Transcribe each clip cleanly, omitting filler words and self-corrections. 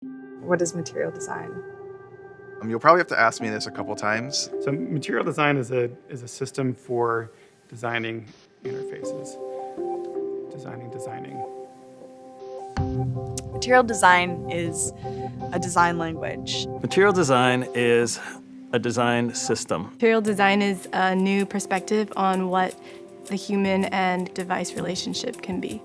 What is material design? You'll probably have to ask me this a couple times. So material design is a system for designing interfaces. Designing. Material design is a design language. Material design is a design system. Material design is a new perspective on what the human and device relationship can be.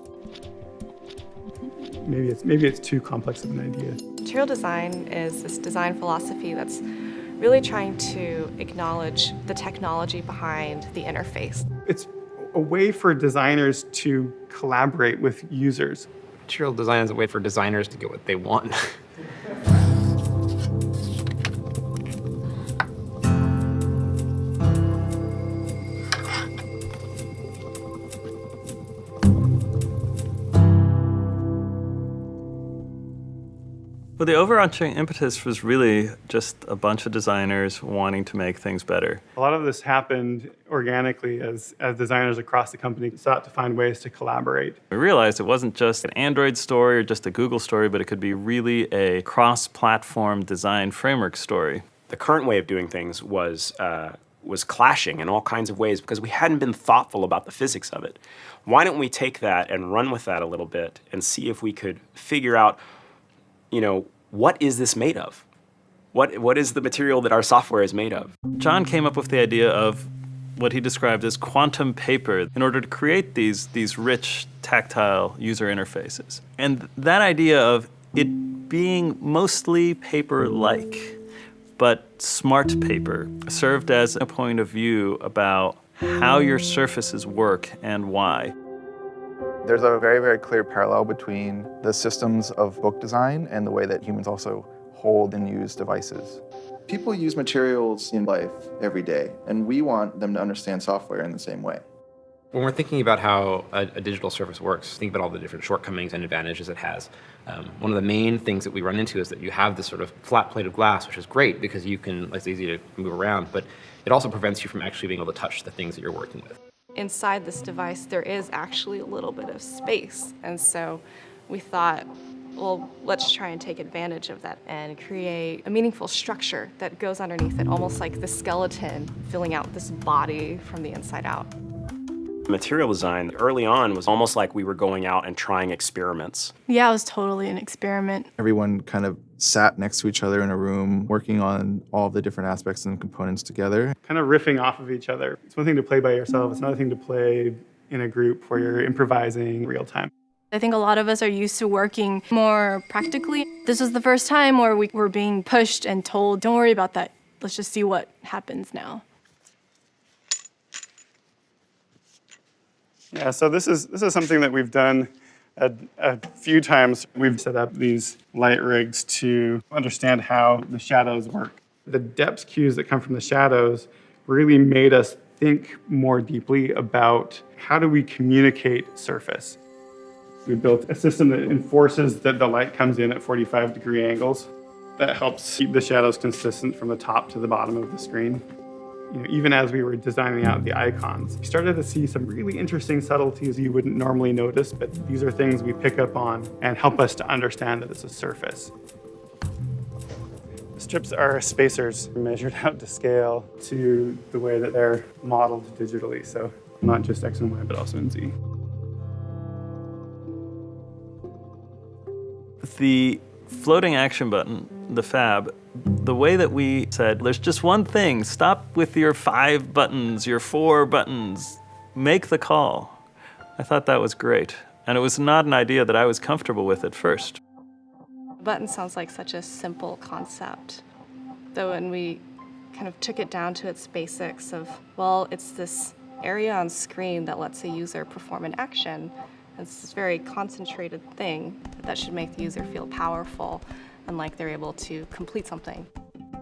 Maybe it's too complex of an idea. Material design is this design philosophy that's really trying to acknowledge the technology behind the interface. It's a way for designers to collaborate with users. Material design is a way for designers to get what they want. Well, the overarching impetus was really just a bunch of designers wanting to make things better. A lot of this happened organically as designers across the company sought to find ways to collaborate. We realized it wasn't just an Android story or just a Google story, but it could be really a cross-platform design framework story. The current way of doing things was clashing in all kinds of ways because we hadn't been thoughtful about the physics of it. Why don't we take that and run with that a little bit and see if we could figure out, what is this made of? What is the material that our software is made of? John came up with the idea of what he described as quantum paper in order to create these rich, tactile user interfaces. And that idea of it being mostly paper-like, but smart paper, served as a point of view about how your surfaces work and why. There's a very, very clear parallel between the systems of book design and the way that humans also hold and use devices. People use materials in life every day, and we want them to understand software in the same way. When we're thinking about how a digital surface works, think about all the different shortcomings and advantages it has. One of the main things that we run into is that you have this sort of flat plate of glass, which is great because it's easy to move around, but it also prevents you from actually being able to touch the things that you're working with. Inside this device, there is actually a little bit of space. And so we thought, well, let's try and take advantage of that and create a meaningful structure that goes underneath it, almost like the skeleton filling out this body from the inside out. Material design early on was almost like we were going out and trying experiments. Yeah, it was totally an experiment. Everyone kind of sat next to each other in a room, working on all the different aspects and components together. Kind of riffing off of each other. It's one thing to play by yourself, it's another thing to play in a group where you're improvising real time. I think a lot of us are used to working more practically. This was the first time where we were being pushed and told, don't worry about that, let's just see what happens now. Yeah, so this is something that we've done a few times. We've set up these light rigs to understand how the shadows work. The depth cues that come from the shadows really made us think more deeply about how do we communicate surface. We built a system that enforces that the light comes in at 45-degree angles. That helps keep the shadows consistent from the top to the bottom of the screen. Even as we were designing out the icons, we started to see some really interesting subtleties you wouldn't normally notice, but these are things we pick up on and help us to understand that it's a surface. Strips are spacers measured out to scale to the way that they're modeled digitally, so not just X and Y, but also in Z. The floating action button, the fab, the way that we said, there's just one thing, stop with your 5 buttons, your 4 buttons, make the call. I thought that was great. And it was not an idea that I was comfortable with at first. Button sounds like such a simple concept, though when we kind of took it down to its basics of, well, it's this area on screen that lets a user perform an action. It's this very concentrated thing that should make the user feel powerful and like they're able to complete something.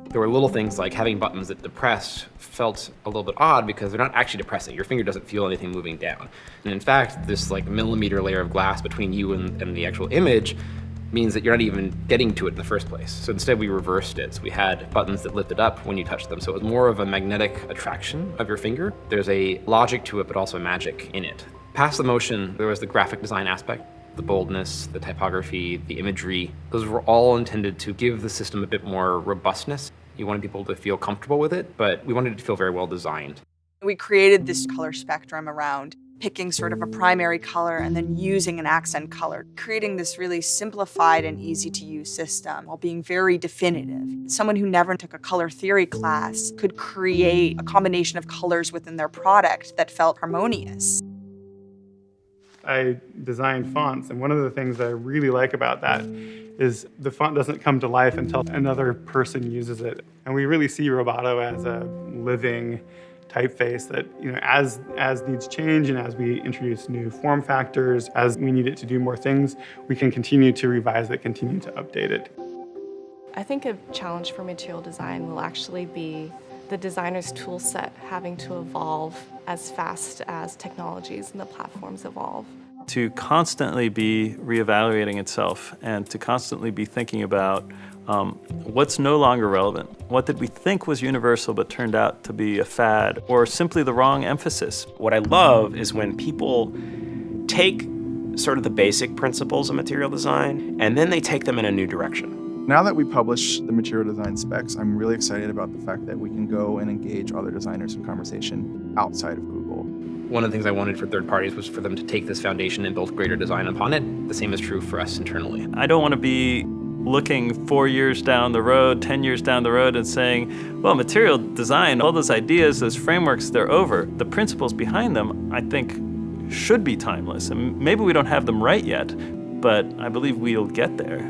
There were little things like having buttons that depressed felt a little bit odd because they're not actually depressing. Your finger doesn't feel anything moving down. And in fact, this millimeter layer of glass between you and the actual image means that you're not even getting to it in the first place. So instead we reversed it. So we had buttons that lifted up when you touched them. So it was more of a magnetic attraction of your finger. There's a logic to it, but also a magic in it. Past the motion, there was the graphic design aspect. the boldness, the typography, the imagery, those were all intended to give the system a bit more robustness. You wanted people to feel comfortable with it, but we wanted it to feel very well designed. We created this color spectrum around picking sort of a primary color and then using an accent color, creating this really simplified and easy to use system while being very definitive. Someone who never took a color theory class could create a combination of colors within their product that felt harmonious. I design fonts, and one of the things that I really like about that is the font doesn't come to life until another person uses it. And we really see Roboto as a living typeface that, as needs change and as we introduce new form factors, as we need it to do more things, we can continue to revise it, continue to update it. I think a challenge for material design will actually be the designer's tool set having to evolve as fast as technologies and the platforms evolve. To constantly be reevaluating itself and to constantly be thinking about what's no longer relevant. What did we think was universal but turned out to be a fad or simply the wrong emphasis? What I love is when people take sort of the basic principles of material design and then they take them in a new direction. Now that we publish the material design specs, I'm really excited about the fact that we can go and engage other designers in conversation outside of Google. One of the things I wanted for third parties was for them to take this foundation and build greater design upon it. The same is true for us internally. I don't want to be looking 4 years down the road, 10 years down the road and saying, well, material design, all those ideas, those frameworks, they're over. The principles behind them, I think, should be timeless. And maybe we don't have them right yet, but I believe we'll get there.